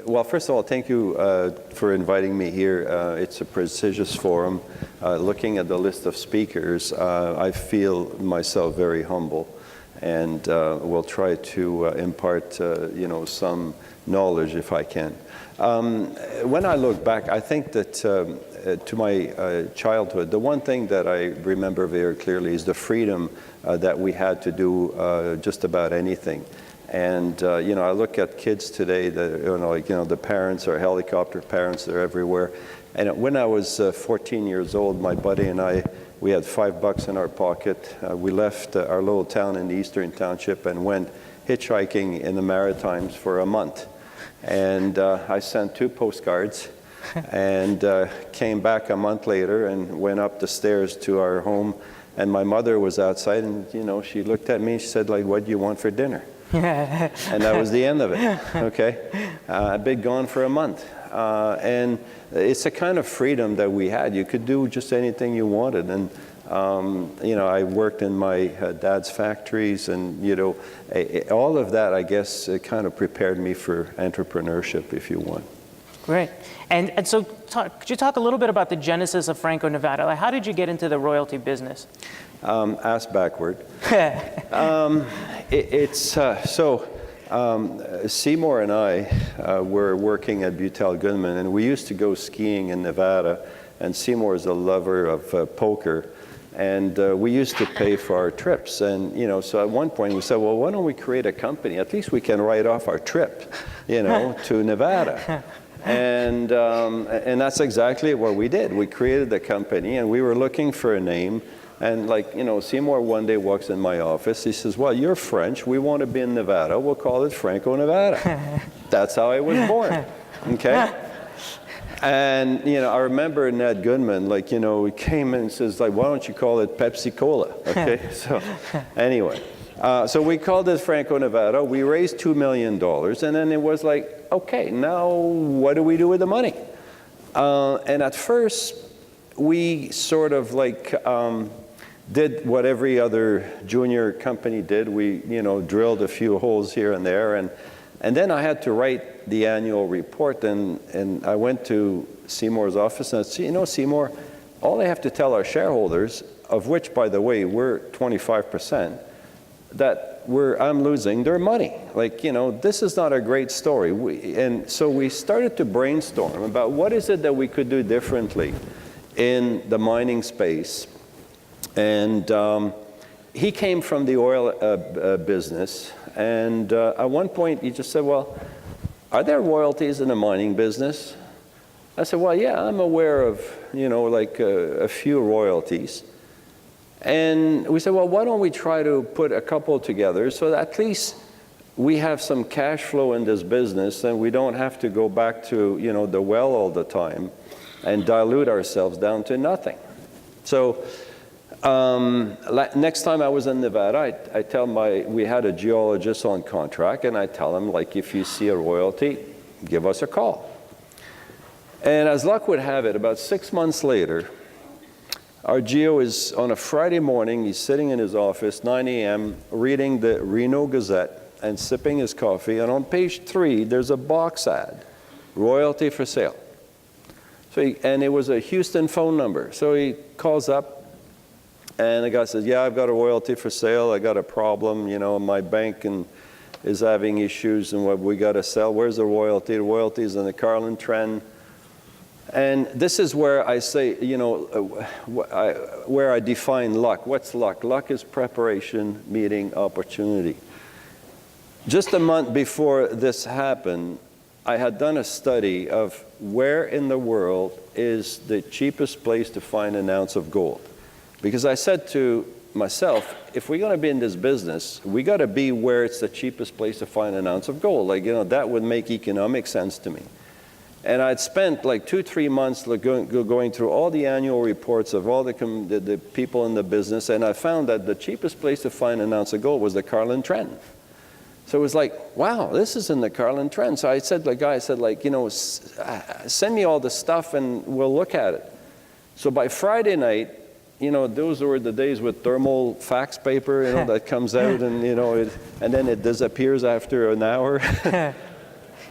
Well, first of all, thank you for inviting me here. It's a prestigious forum. Looking at the list of speakers, I feel myself very humble, and will try to impart, some knowledge if I can. When I look back, I think that to my childhood, the one thing that I remember very clearly is the freedom that we had to do just about anything. And, I look at kids today that, the parents are helicopter parents, they're everywhere. And when I was 14 years old, my buddy and I, we had $5 in our pocket. We left our little town in the Eastern Township and went hitchhiking in the Maritimes for a month. And I sent 2 postcards and came back a month later and went up the stairs to our home. And my mother was outside and, she looked at me and she said, like, what do you want for dinner? And that was the end of it, okay? I'd been gone for a month. And it's a kind of freedom that we had. You could do just anything you wanted. And, I worked in my dad's factories and, all of that, I guess, kind of prepared me for entrepreneurship, if you want. Great. And so could you talk a little bit about the genesis of Franco Nevada? Like, how did you get into the royalty business? Ask backward. Seymour and I were working at Butel Goodman, and we used to go skiing in Nevada, and Seymour is a lover of poker, and we used to pay for our trips. And, so at one point we said, well, why don't we create a company? At least we can write off our trip, to Nevada. And that's exactly what we did. We created the company, and we were looking for a name. And Seymour one day walks in my office. He says, well, you're French. We want to be in Nevada. We'll call it Franco Nevada. That's how I was born. Okay? And, I remember Ned Goodman, he came in and says, why don't you call it Pepsi Cola? Okay? So anyway, so we called it Franco Nevada. We raised $2 million. And then it was like, okay, now what do we do with the money? And at first, we sort of did what every other junior company did. We, drilled a few holes here and there. And then I had to write the annual report. And I went to Seymour's office and I said, Seymour, all I have to tell our shareholders, of which, by the way, we're 25%, that I'm losing their money. This is not a great story. And so we started to brainstorm about what is it that we could do differently in the mining space. And he came from the oil business. And at one point, he just said, well, are there royalties in the mining business? I said, well, yeah, I'm aware of, a few royalties. And we said, well, why don't we try to put a couple together so that at least we have some cash flow in this business and we don't have to go back to, the well all the time and dilute ourselves down to nothing. So next time I was in Nevada, I tell we had a geologist on contract, and I tell him, if you see a royalty, give us a call. And as luck would have it, about 6 months later, our geo is on a Friday morning, he's sitting in his office, 9 a.m., reading the Reno Gazette and sipping his coffee, and on page 3, there's a box ad, royalty for sale. And it was a Houston phone number. So he calls up, and the guy says, yeah, I've got a royalty for sale. I got a problem, my bank is having issues, and what we got to sell. Where's the royalty? The royalty is in the Carlin Trend. And this is where I say, where I define luck. What's luck? Luck is preparation meeting opportunity. Just a month before this happened, I had done a study of where in the world is the cheapest place to find an ounce of gold. Because I said to myself, if we're going to be in this business, we got to be where it's the cheapest place to find an ounce of gold. That would make economic sense to me. And I'd spent 2-3 months going through all the annual reports of all the people in the business, and I found that the cheapest place to find an ounce of gold was the Carlin Trend. So it was like, wow, this is in the Carlin Trend. So I said to the guy, send me all the stuff and we'll look at it. So by Friday night, those were the days with thermal fax paper, that comes out and, and then it disappears after an hour.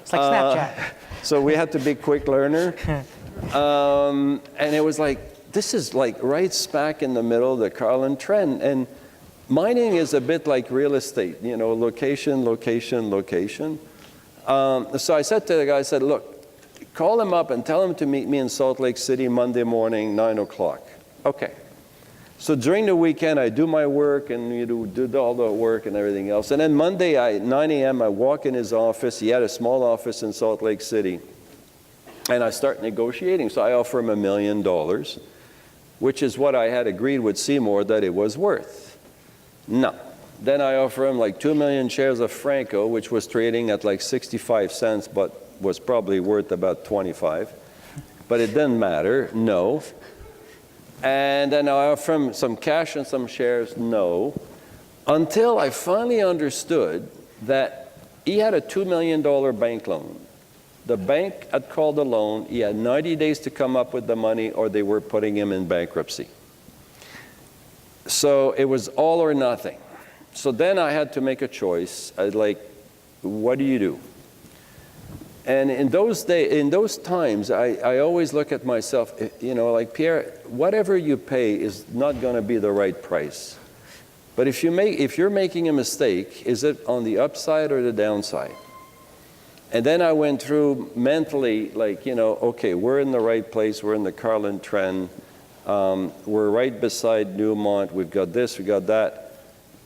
It's like Snapchat. So we had to be quick learner. And it was like, this is like right smack in the middle of the Carlin trend. And mining is a bit like real estate, you know, location, location, location. So I said to the guy, I said, look, call him up and tell him to meet me in Salt Lake City Monday morning, 9 o'clock. Okay. So during the weekend, I do my work and do all the work and everything else. And then Monday at 9 a.m., I walk in his office. He had a small office in Salt Lake City. And I start negotiating. So I offer him $1 million, which is what I had agreed with Seymour that it was worth. No. Then I offer him like 2 million shares of Franco, which was trading at like 65 cents, but was probably worth about 25. But it didn't matter. No. And then I offer him some cash and some shares. No. Until I finally understood that he had a $2 million bank loan. The bank had called the loan. He had 90 days to come up with the money, or they were putting him in bankruptcy. So it was all or nothing. So then I had to make a choice. I was like, what do you do? And in those times, I always look at myself, you know, like, Pierre, whatever you pay is not going to be the right price. But if you're making a mistake, is it on the upside or the downside? And then I went through mentally, like, you know, okay, we're in the right place. We're in the Carlin trend. We're right beside Newmont. We've got this, we got that.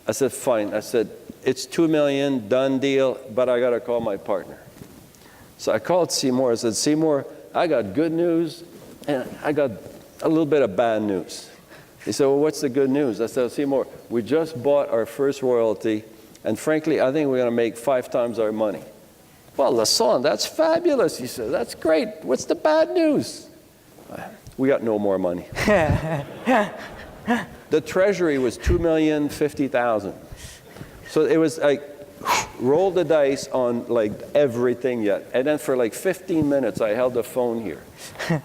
I said, fine. I said, it's $2 million, done deal, but I got to call my partner. So I called Seymour. I said, Seymour, I got good news, and I got a little bit of bad news. He said, well, what's the good news? I said, Seymour, we just bought our first royalty, and frankly, I think we're going to make 5 times our money. Well, Lassonde, that's fabulous. He said, that's great. What's the bad news? We got no more money. The treasury was $2,050,000. So it was like, roll the dice on like everything yet. And then for like 15 minutes, I held the phone here.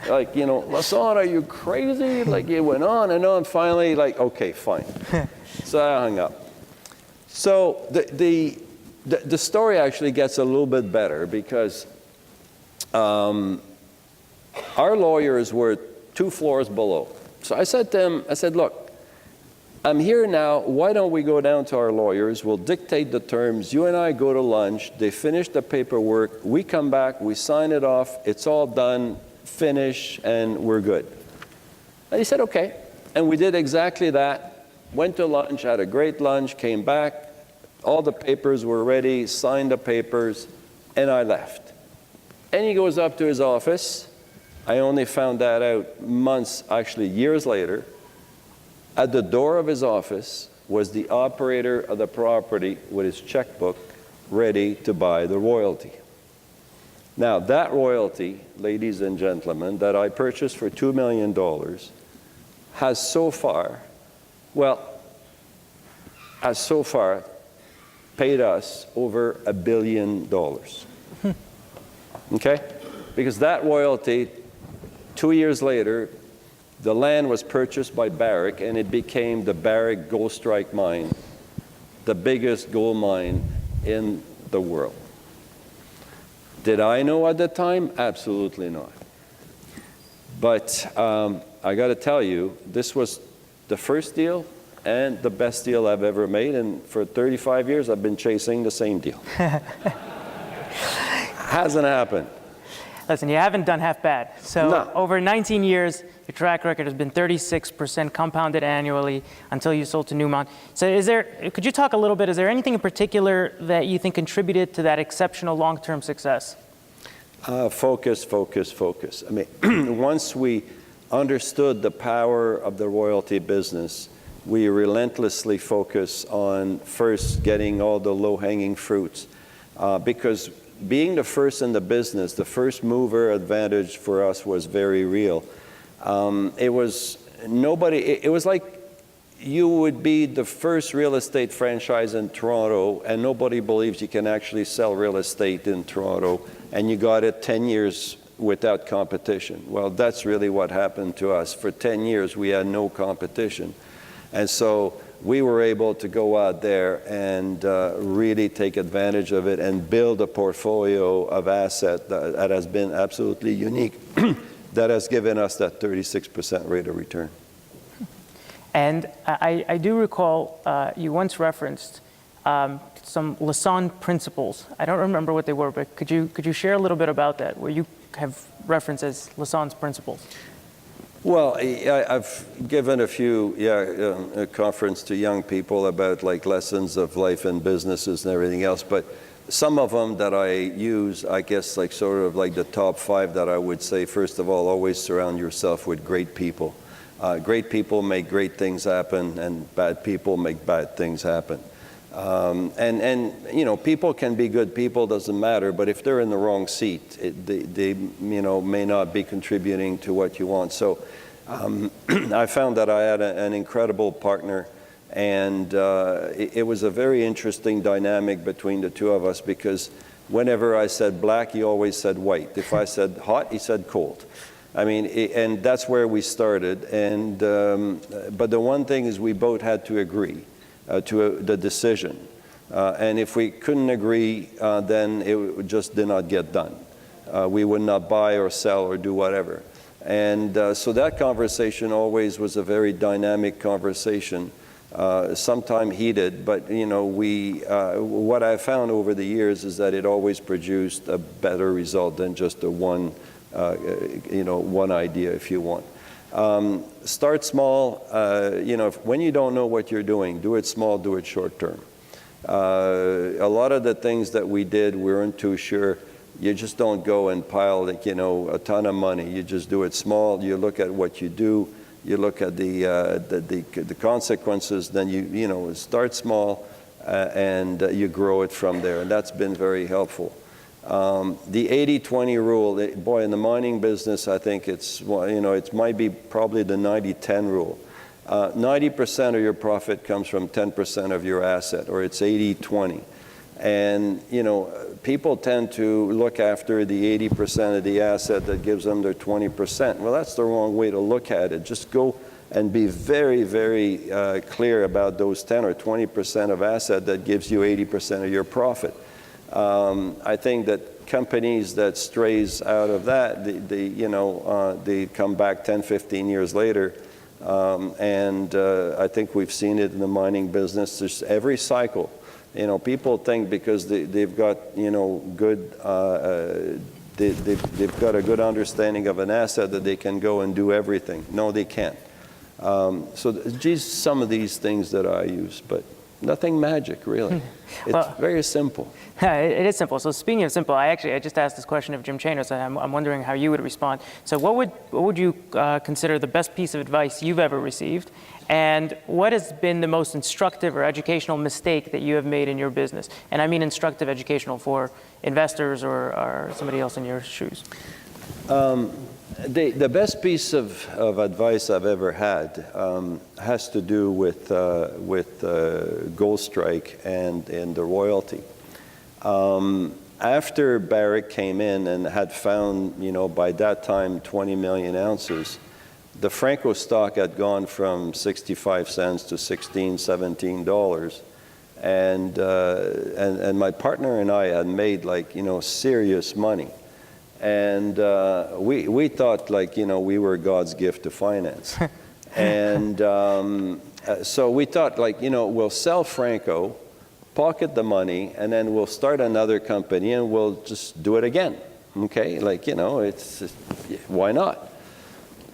Like, you know, Lassonde, are you crazy? Like, it went on and on. Finally, like, okay, fine. So I hung up. So the story actually gets a little bit better because our lawyers were 2 floors below. So I said to him, I said, look, I'm here now. Why don't we go down to our lawyers? We'll dictate the terms. You and I go to lunch. They finish the paperwork. We come back. We sign it off. It's all done, finish, and we're good. And he said, okay. And we did exactly that. Went to lunch, had a great lunch, came back. All the papers were ready, signed the papers, and I left. And he goes up to his office. I only found that out months, actually years later. At the door of his office was the operator of the property with his checkbook ready to buy the royalty. Now, that royalty, ladies and gentlemen, that I purchased for $2 million has so far paid us over $1 billion. Okay? Because that royalty, 2 years later, the land was purchased by Barrick, and it became the Barrick Gold Strike mine, the biggest gold mine in the world. Did I know at the time? Absolutely not. But I got to tell you, this was the first deal and the best deal I've ever made, and for 35 years I've been chasing the same deal. Hasn't happened. Listen, you haven't done half bad. So No. over 19 years, your track record has been 36% compounded annually until you sold to Newmont. So could you talk a little bit, is there anything in particular that you think contributed to that exceptional long-term success? Focus. I mean, once we understood the power of the royalty business, we relentlessly focus on first getting all the low-hanging fruits, because being the first in the business, the first mover advantage for us was very real. It was like you would be the first real estate franchise in Toronto, and nobody believes you can actually sell real estate in Toronto, and you got it 10 years without competition. Well, that's really what happened to us. For 10 years, we had no competition. And so we were able to go out there and really take advantage of it and build a portfolio of assets that has been absolutely unique, that has given us that 36% rate of return. And I do recall you once referenced some Lassonde principles. I don't remember what they were, but could you share a little bit about that, where you have referenced as Lassonde's principles? Well, I've given a few a conference to young people about like lessons of life and businesses and everything else, but some of them that I use, I guess like sort of like the top 5 that I would say, first of all, always surround yourself with great people. Great people make great things happen, and bad people make bad things happen. And you know, people can be good people, doesn't matter, but if they're in the wrong seat, they you know, may not be contributing to what you want. So I found that I had an incredible partner, and it was a very interesting dynamic between the two of us, because whenever I said black, he always said white. If I said hot, he said cold. I mean, and that's where we started. And but the one thing is, we both had to agree to the decision. And if we couldn't agree, then it just did not get done. We would not buy or sell or do whatever. And so that conversation always was a very dynamic conversation, sometimes heated, but you know, what I found over the years is that it always produced a better result than just a one idea, if you want. Start small. You know, when you don't know what you're doing, do it small, do it short term. A lot of the things that we did, we weren't too sure. You just don't go and pile, like, you know, a ton of money. You just do it small. You look at what you do. You look at the consequences. Then you know, start small and you grow it from there. And that's been very helpful. The 80-20 rule, boy, in the mining business, I think it's, you know, it might be probably the 90-10 rule. 90% of your profit comes from 10% of your asset, or it's 80-20. And, you know, people tend to look after the 80% of the asset that gives them their 20%. Well, that's the wrong way to look at it. Just go and be very, very clear about those 10 or 20% of asset that gives you 80% of your profit. I think that companies that strays out of that, they come back 10, 15 years later. And I think we've seen it in the mining business. There's every cycle. You know, people think because they've got, you know, good, they've got a good understanding of an asset that they can go and do everything. No, they can't. So geez, some of these things that I use, but nothing magic, really. It's very simple. It is simple. So speaking of simple, I just asked this question of Jim Chanos, and I'm wondering how you would respond. So what would you consider the best piece of advice you've ever received? And what has been the most instructive or educational mistake that you have made in your business? And I mean instructive, educational for investors or somebody else in your shoes. The best piece of advice I've ever had has to do with Gold Strike and the royalty. After Barrick came in and had found, you know, by that time 20 million ounces, the Franco stock had gone from 65 cents to $16, $17. And my partner and I had made, like, you know, serious money. And we thought, like, you know, we were God's gift to finance. And so we thought, like, you know, we'll sell Franco, pocket the money, and then we'll start another company and we'll just do it again. Okay, like, you know, why not?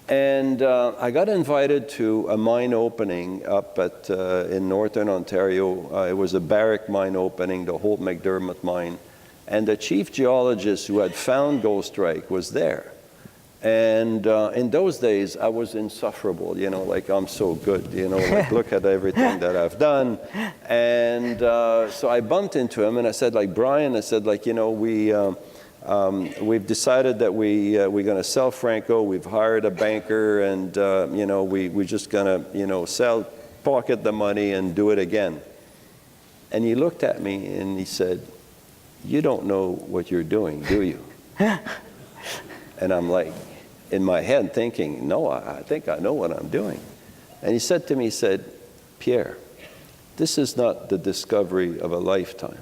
And I got invited to a mine opening up in northern Ontario. It was a Barrick mine opening, the Holt McDermott mine. And the chief geologist who had found Gold Strike was there. And in those days, I was insufferable, you know, like, I'm so good, you know, like, look at everything that I've done. And so I bumped into him and I said, like, Brian, I said, like, you know, we've decided that we're going to sell Franco. We've hired a banker, and, you know, we're just going to, you know, pocket the money and do it again. And he looked at me and he said, you don't know what you're doing, do you? And I'm like, in my head thinking, no, I think I know what I'm doing. And he said to me, he said, Pierre, this is not the discovery of a lifetime.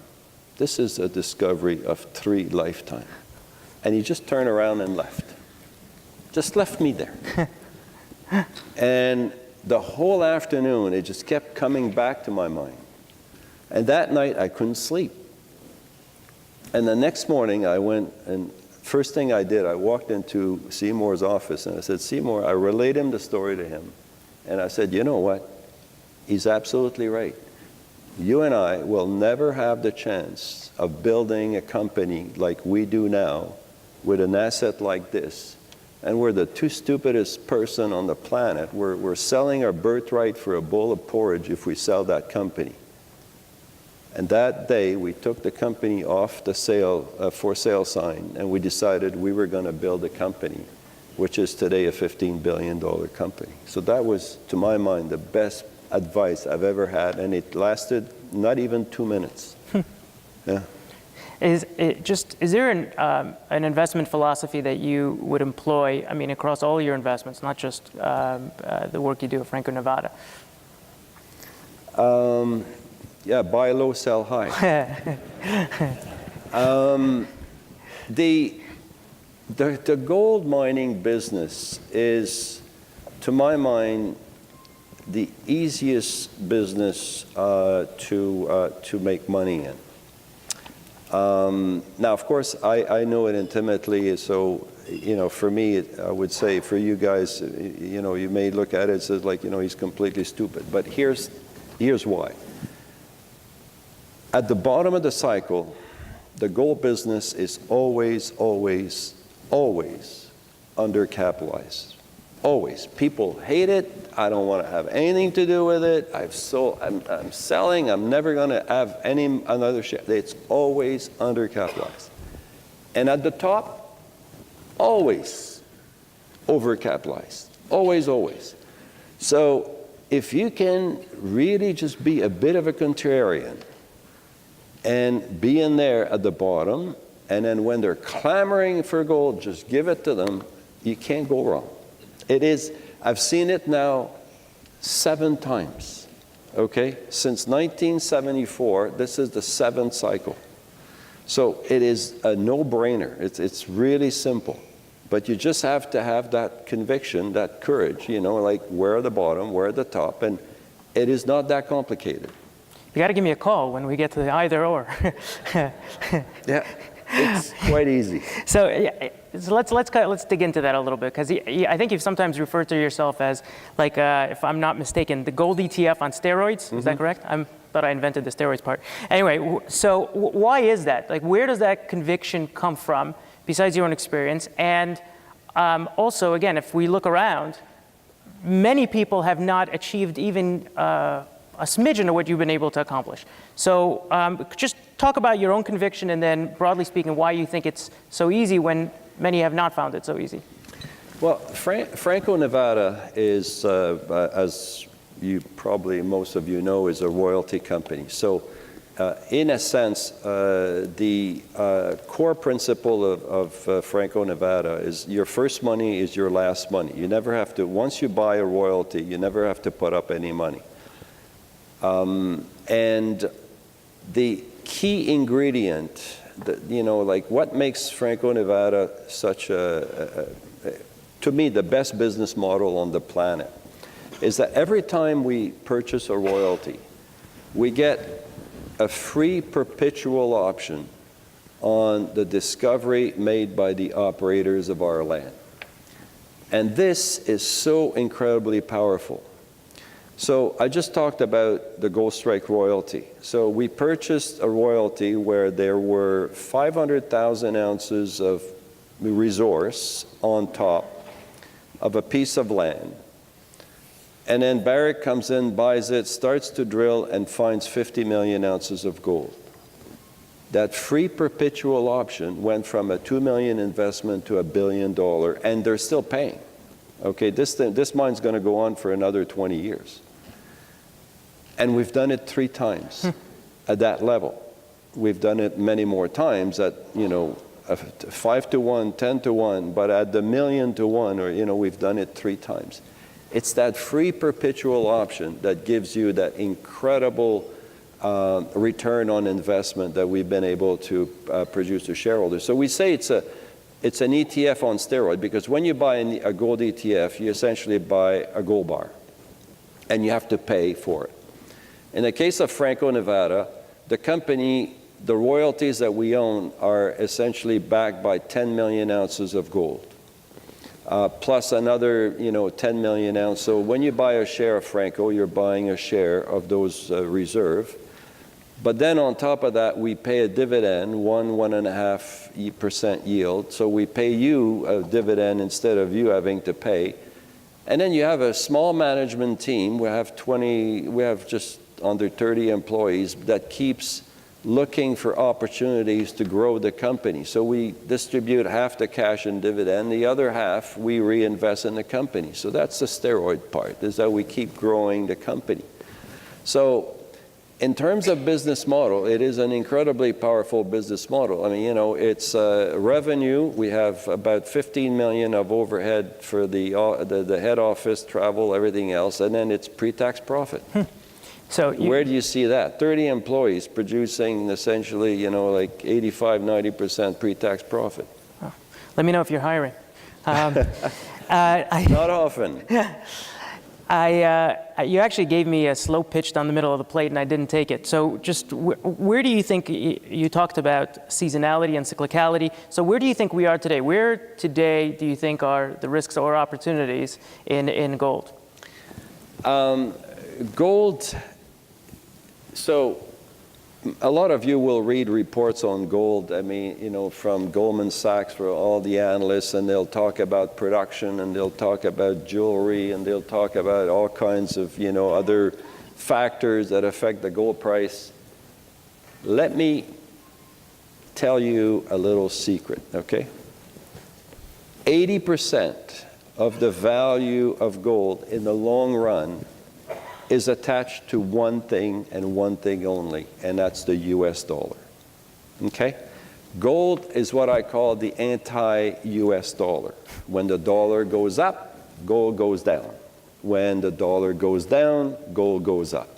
This is a discovery of 3 lifetimes. And he just turned around and left. Just left me there. And the whole afternoon, it just kept coming back to my mind. And that night, I couldn't sleep. And the next morning, I went, and first thing I did, I walked into Seymour's office, and I said, Seymour, I relayed the story to him. And I said, you know what? He's absolutely right. You and I will never have the chance of building a company like we do now with an asset like this. And we're the 2 stupidest person on the planet. We're selling our birthright for a bowl of porridge if we sell that company. And that day, we took the company off the for sale sign, and we decided we were going to build a company, which is today a $15 billion company. So that was, to my mind, the best advice I've ever had, and it lasted not even 2 minutes. Yeah. Is there an investment philosophy that you would employ, I mean, across all your investments, not just the work you do at Franco Nevada? Yeah, buy low, sell high. The gold mining business is, to my mind, the easiest business to make money in. Now, of course, I know it intimately, so, for me, I would say, for you guys, you may look at it as like, he's completely stupid. But here's why. At the bottom of the cycle, the gold business is always, always, always undercapitalized. Always. People hate it. I don't want to have anything to do with it. I'm selling. I'm never going to have another share. It's always undercapitalized. And at the top, always overcapitalized. Always, always. So if you can really just be a bit of a contrarian and be in there at the bottom, and then when they're clamoring for gold, just give it to them, you can't go wrong. It is, I've seen it now 7 times, okay? Since 1974, this is the 7th cycle. So it is a no-brainer. It's really simple. But you just have to have that conviction, that courage, like we're at the bottom, we're at the top, and it is not that complicated. You got to give me a call when we get to the either or. Yeah, it's quite easy. So let's dig into that a little bit, because I think you've sometimes referred to yourself as, like, if I'm not mistaken, the gold ETF on steroids. Is that correct? I thought I invented the steroids part. Anyway, so why is that? Like, where does that conviction come from, besides your own experience? And also, again, if we look around, many people have not achieved even a smidgen of what you've been able to accomplish. So just talk about your own conviction, and then broadly speaking, why you think it's so easy when many have not found it so easy. Well, Franco Nevada is, as you probably most of you know, is a royalty company. So in a sense, the core principle of Franco Nevada is your first money is your last money. You never have to, once you buy a royalty, you never have to put up any money. And the key ingredient, like what makes Franco Nevada such to me, the best business model on the planet, is that every time we purchase a royalty, we get a free perpetual option on the discovery made by the operators of our land. And this is so incredibly powerful. So I just talked about the Gold Strike royalty. So we purchased a royalty where there were 500,000 ounces of resource on top of a piece of land. And then Barrick comes in, buys it, starts to drill, and finds 50 million ounces of gold. That free perpetual option went from a $2 million investment to $1 billion, and they're still paying. Okay, this mine's going to go on for another 20 years. And we've done it 3 times at that level. We've done it many more times at, 5 to 1, 10 to 1, but at the 1,000,000 to 1, or, we've done it 3 times. It's that free perpetual option that gives you that incredible return on investment that we've been able to produce to shareholders. So we say it's an ETF on steroid, because when you buy a gold ETF, you essentially buy a gold bar, and you have to pay for it. In the case of Franco Nevada, the company, the royalties that we own are essentially backed by 10 million ounces of gold, plus another 10 million ounces. So when you buy a share of Franco, you're buying a share of those reserves. But then on top of that, we pay a dividend, 1.5% yield. So we pay you a dividend instead of you having to pay. And then you have a small management team. We have just under 30 employees that keeps looking for opportunities to grow the company. So we distribute half the cash in dividend, the other half we reinvest in the company. So that's the steroid part, is that we keep growing the company. So in terms of business model, it is an incredibly powerful business model. I mean, it's revenue. We have about 15 million of overhead for the head office, travel, everything else, and then it's pre-tax profit. So where do you see that? 30 employees producing essentially, like 85–90% pre-tax profit. Oh. Let me know if you're hiring. Not often. You actually gave me a slow pitch down the middle of the plate, and I didn't take it. So just where do you think, you talked about seasonality and cyclicality, so where do you think we are today? Where today do you think are the risks or opportunities in gold? Gold, so a lot of you will read reports on gold. I mean, from Goldman Sachs, for all the analysts, and they'll talk about production, and they'll talk about jewelry, and they'll talk about all kinds of, other factors that affect the gold price. Let me tell you a little secret, okay? 80% of the value of gold in the long run is attached to one thing and one thing only, and that's the US dollar, okay? Gold is what I call the anti-US dollar. When the dollar goes up, gold goes down. When the dollar goes down, gold goes up.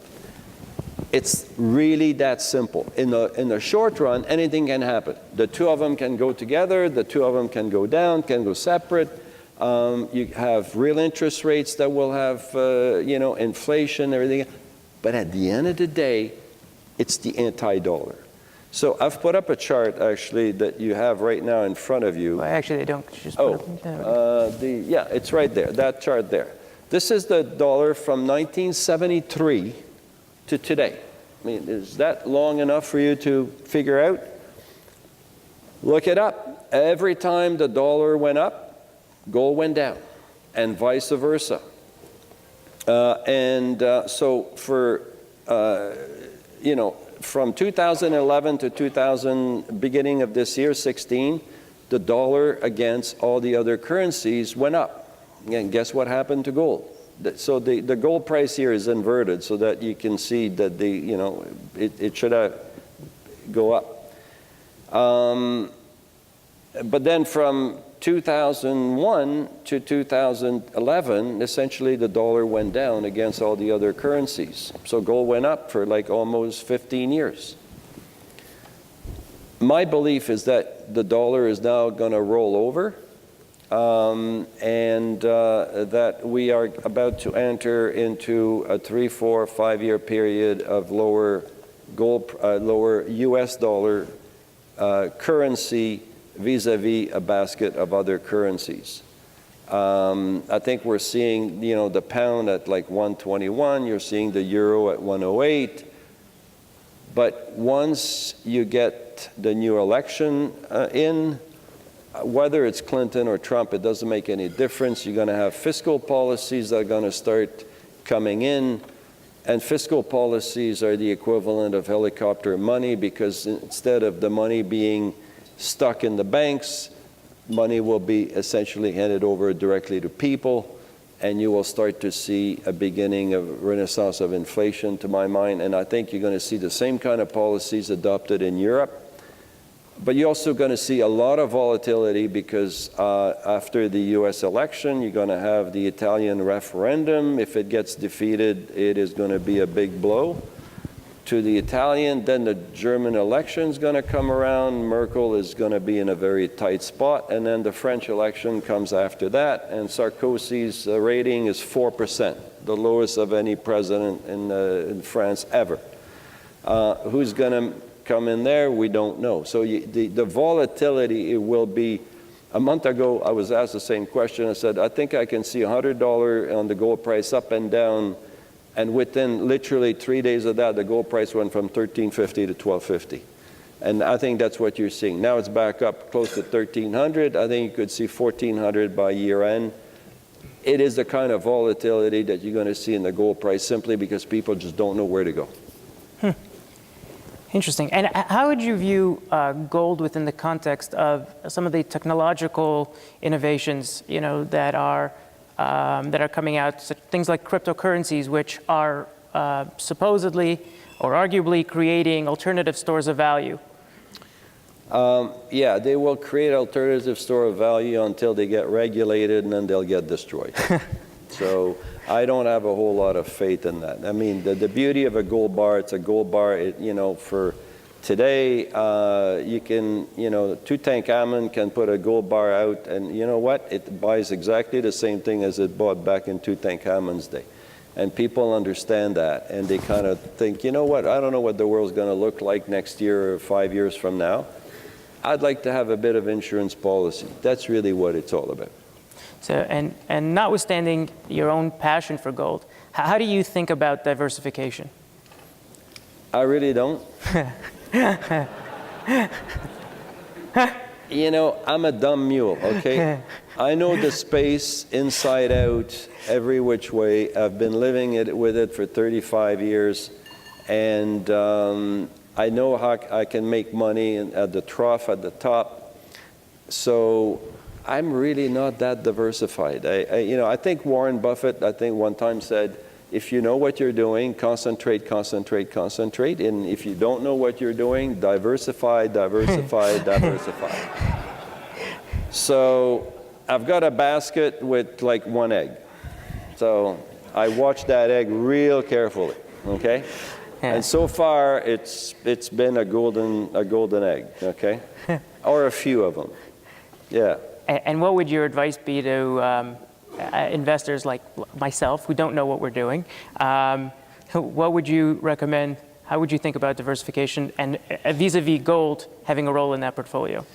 It's really that simple. In the short run, anything can happen. The two of them can go together, the two of them can go down, can go separate. You have real interest rates that will have, inflation, everything. But at the end of the day, it's the anti-dollar. So I've put up a chart, actually, that you have right now in front of you. Well, actually, they don't. Just put up yeah, it's right there, that chart there. This is the dollar from 1973 to today. I mean, is that long enough for you to figure out? Look it up. Every time the dollar went up, gold went down, and vice versa. So for, from 2011 to beginning of this year, 16, the dollar against all the other currencies went up. And guess what happened to gold? So the gold price here is inverted so that you can see that it should go up. But then from 2001 to 2011, essentially the dollar went down against all the other currencies. So gold went up for like almost 15 years. My belief is that the dollar is now going to roll over, and that we are about to enter into a 3, 4, 5-year period of lower US dollar currency vis-a-vis a basket of other currencies. I think we're seeing, the pound at like 121, you're seeing the euro at 108. But once you get the new election in, whether it's Clinton or Trump, it doesn't make any difference. You're going to have fiscal policies that are going to start coming in. And fiscal policies are the equivalent of helicopter money, because instead of the money being stuck in the banks, money will be essentially handed over directly to people, and you will start to see a beginning of renaissance of inflation, to my mind. And I think you're going to see the same kind of policies adopted in Europe. But you're also going to see a lot of volatility because after the US election, you're going to have the Italian referendum. If it gets defeated, it is going to be a big blow to the Italian. Then the German election is going to come around. Merkel is going to be in a very tight spot. And then the French election comes after that. And Sarkozy's rating is 4%, the lowest of any president in France ever. Who's going to come in there? We don't know. So the volatility, it will be. A month ago, I was asked the same question. I said, I think I can see $100 on the gold price up and down. And within literally 3 days of that, the gold price went from $1,350 to $1,250. And I think that's what you're seeing. Now it's back up close to $1,300. I think you could see $1,400 by year end. It is the kind of volatility that you're going to see in the gold price simply because people just don't know where to go. Interesting. And how would you view gold within the context of some of the technological innovations, that are coming out, such things like cryptocurrencies, which are supposedly or arguably creating alternative stores of value? Yeah, they will create alternative store of value until they get regulated, and then they'll get destroyed. So I don't have a whole lot of faith in that. I mean, the beauty of a gold bar, it's a gold bar, for today, you can, Tutankhamun can put a gold bar out, and you know what? It buys exactly the same thing as it bought back in Tutankhamun's day. And people understand that, and they kind of think, you know what? I don't know what the world's going to look like next year or 5 years from now. I'd like to have a bit of insurance policy. That's really what it's all about. So, and notwithstanding your own passion for gold, how do you think about diversification? I really don't. I'm a dumb mule, okay? I know the space inside out, every which way. I've been living with it for 35 years, and I know how I can make money at the trough, at the top. So I'm really not that diversified. I think Warren Buffett, one time said, if you know what you're doing, concentrate, concentrate, concentrate. And if you don't know what you're doing, diversify, diversify, diversify. So I've got a basket with like one egg. So I watch that egg real carefully, okay? Yeah. And so far, it's been a golden egg, okay? Or a few of them, yeah. And what would your advice be to investors like myself who don't know what we're doing? What would you recommend? How would you think about diversification and vis-a-vis gold having a role in that portfolio?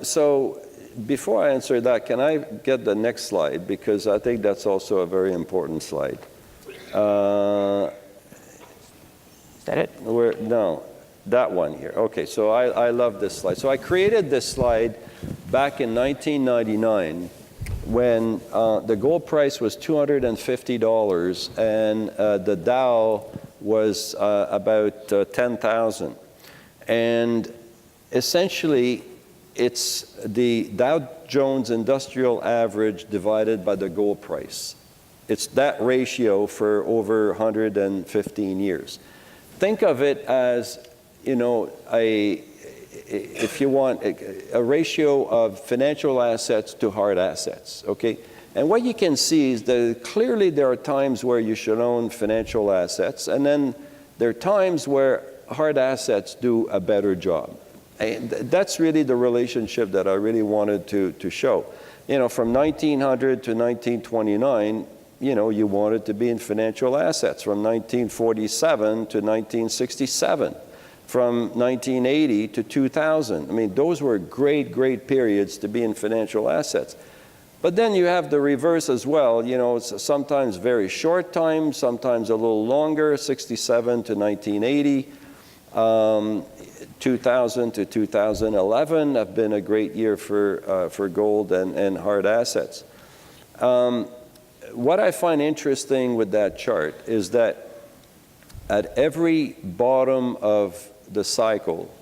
So before I answer that, can I get the next slide? Because I think that's also a very important slide. Is that it? No, that one here. Okay, so I love this slide. So I created this slide back in 1999 when the gold price was $250 and the Dow was about 10,000. And essentially, it's the Dow Jones Industrial Average divided by the gold price. It's that ratio for over 115 years. Think of it as, if you want, a ratio of financial assets to hard assets, okay? And what you can see is that clearly there are times where you should own financial assets, and then there are times where hard assets do a better job. And that's really the relationship that I really wanted to show. From 1900 to 1929, you wanted to be in financial assets. From 1947 to 1967. From 1980 to 2000. I mean, those were great, great periods to be in financial assets. But then you have the reverse as well. It's sometimes very short time, sometimes a little longer, 67 to 1980. 2000 to 2011 have been a great year for gold and hard assets. What I find interesting with that chart is that at every bottom of the cycle,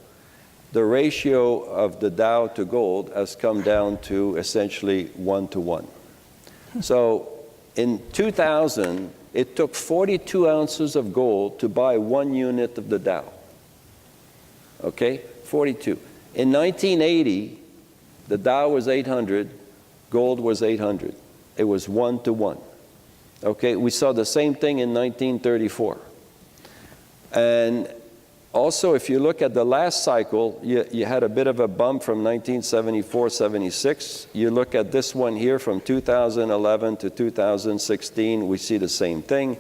the ratio of the Dow to gold has come down to essentially 1-to-1. So in 2000, it took 42 ounces of gold to buy 1 unit of the Dow. Okay, 42. In 1980, the Dow was 800, gold was 800. It was 1 to 1. Okay, we saw the same thing in 1934. And also, if you look at the last cycle, you had a bit of a bump from 1974-76. You look at this one here from 2011 to 2016, we see the same thing.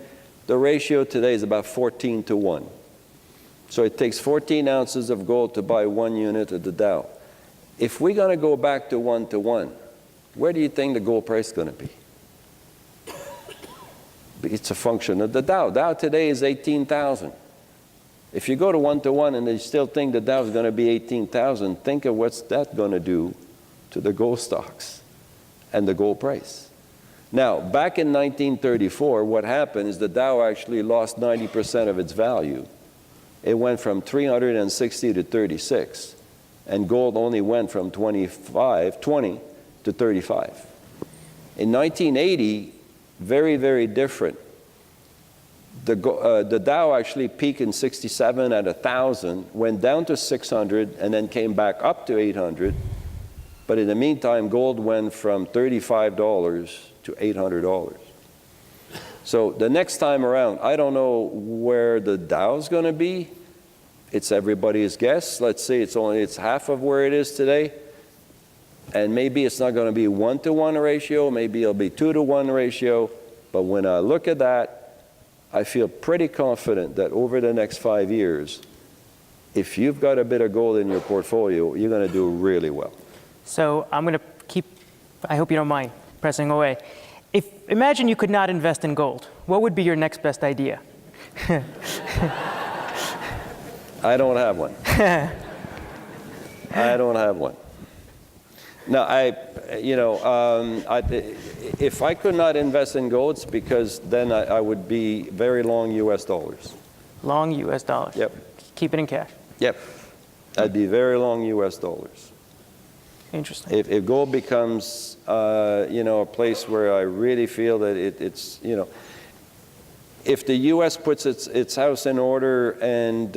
The ratio today is about 14 to 1. So it takes 14 ounces of gold to buy 1 unit of the Dow. If we're going to go back to 1 to 1, where do you think the gold price is going to be? It's a function of the Dow. Dow today is 18,000. If you go to 1 to 1 and they still think the Dow is going to be 18,000, think of what's that going to do to the gold stocks and the gold price. Now, back in 1934, what happened is the Dow actually lost 90% of its value. It went from 360 to 36, and gold only went from 20 to 35. In 1980, very, very different. The Dow actually peaked in 67 at 1,000, went down to 600, and then came back up to 800. But in the meantime, gold went from $35 to $800. So the next time around, I don't know where the Dow's going to be. It's everybody's guess. Let's say it's half of where it is today. And maybe it's not going to be 1 to 1 ratio. Maybe it'll be 2 to 1 ratio. But when I look at that, I feel pretty confident that over the next 5 years, if you've got a bit of gold in your portfolio, you're going to do really well. So I'm going to keep, I hope you don't mind, pressing away. Imagine you could not invest in gold. What would be your next best idea? I don't have one. I don't have one. No, if I could not invest in gold, it's because then I would be very long U.S. dollars. Long U.S. dollars? Yep. Keep it in cash? Yep. I'd be very long U.S. dollars. Interesting. If gold becomes, a place where I really feel that it's, if the U.S. puts its house in order and,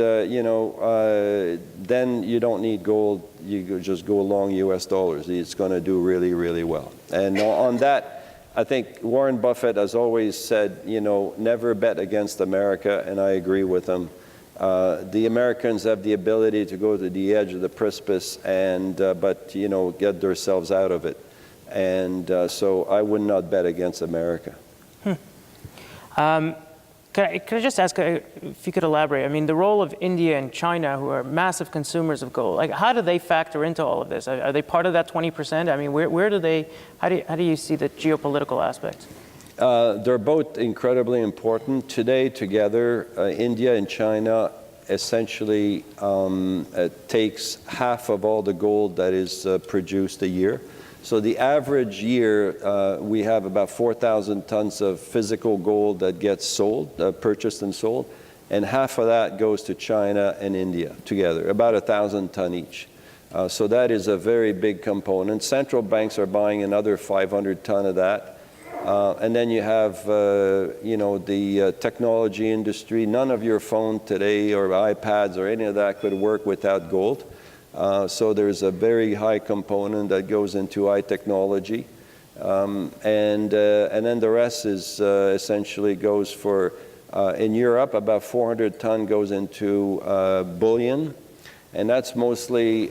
then you don't need gold. You just go long U.S. dollars. It's going to do really, really well. And on that, I think Warren Buffett has always said, never bet against America, and I agree with him. The Americans have the ability to go to the edge of the precipice but get themselves out of it. And so I would not bet against America. Could I just ask if you could elaborate? I mean, the role of India and China, who are massive consumers of gold, how do they factor into all of this? Are they part of that 20%? I mean, where do they, how do you see the geopolitical aspects? They're both incredibly important. Today, together, India and China essentially takes half of all the gold that is produced a year. So the average year, we have about 4,000 tons of physical gold that gets sold, purchased and sold, and half of that goes to China and India together, about 1,000 ton each. So that is a very big component. Central banks are buying another 500 ton of that. And then you have, the technology industry. None of your phone today or iPads or any of that could work without gold. So there's a very high component that goes into high technology. And then the rest is essentially goes for, in Europe, about 400 ton goes into bullion. And that's mostly,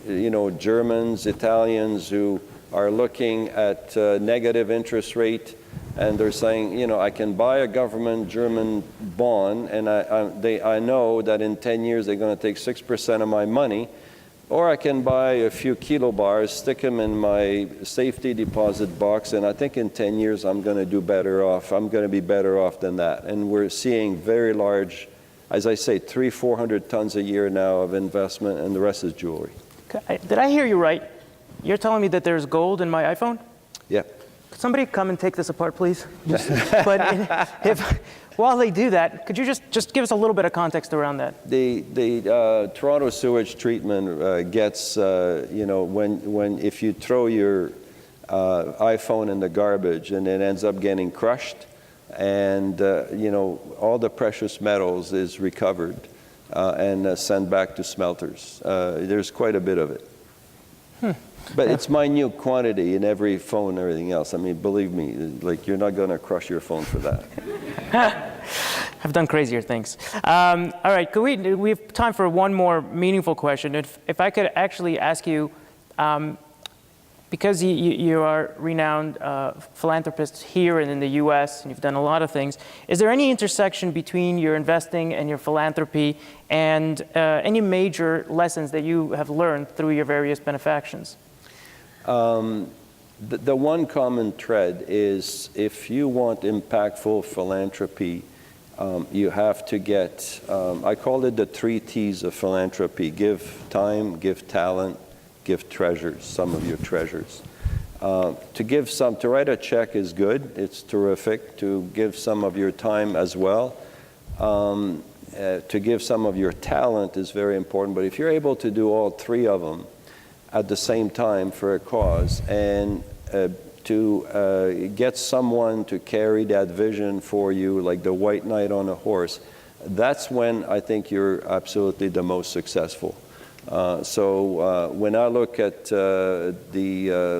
Germans, Italians who are looking at negative interest rate, and they're saying, I can buy a government German bond, and I know that in 10 years they're going to take 6% of my money, or I can buy a few kilo bars, stick them in my safety deposit box, and I think in 10 years I'm going to do better off. I'm going to be better off than that. And we're seeing very large, as I say, 300-400 tons a year now of investment, and the rest is jewelry. Did I hear you right? You're telling me that there's gold in my iPhone? Yeah. Could somebody come and take this apart, please? But while they do that, could you just give us a little bit of context around that? The Toronto sewage treatment gets, if you throw your iPhone in the garbage and it ends up getting crushed, and all the precious metals is recovered. and send back to smelters. There's quite a bit of it. But it's minute quantity in every phone and everything else. I mean, believe me, like, you're not going to crush your phone for that. I've done crazier things. All right, we have time for one more meaningful question. If I could actually ask you, because you are renowned philanthropist here and in the US, and you've done a lot of things, is there any intersection between your investing and your philanthropy, and any major lessons that you have learned through your various benefactions? The one common thread is, if you want impactful philanthropy, you have to get, I call it the 3 T's of philanthropy: give time, give talent, give treasures, some of your treasures. To write a check is good, it's terrific. To give some of your time as well. To give some of your talent is very important, but if you're able to do all 3 of them at the same time for a cause, and to get someone to carry that vision for you, like the white knight on a horse, that's when I think you're absolutely the most successful. So when I look at the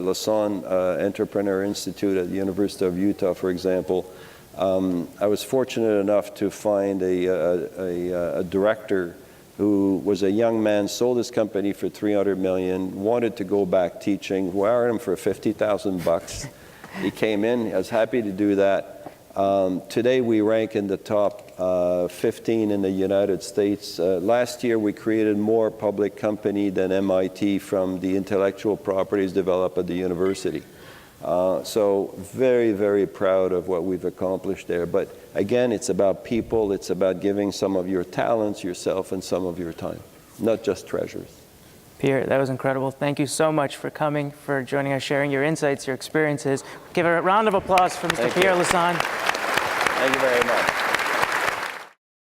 Lassonde Entrepreneur Institute at the University of Utah, for example, I was fortunate enough to find a director who was a young man, sold his company for $300 million, wanted to go back teaching. We hired him for $50,000. He came in, I was happy to do that. Today we rank in the top 15 in the United States. Last year we created more public company than MIT from the intellectual properties developed at the university. So very, very proud of what we've accomplished there. But again, it's about people, it's about giving some of your talents, yourself, and some of your time, not just treasures. Pierre, that was incredible. Thank you so much for coming, for joining us, sharing your insights, your experiences. Give a round of applause for Mr. Pierre Lassonde. Thank you very much.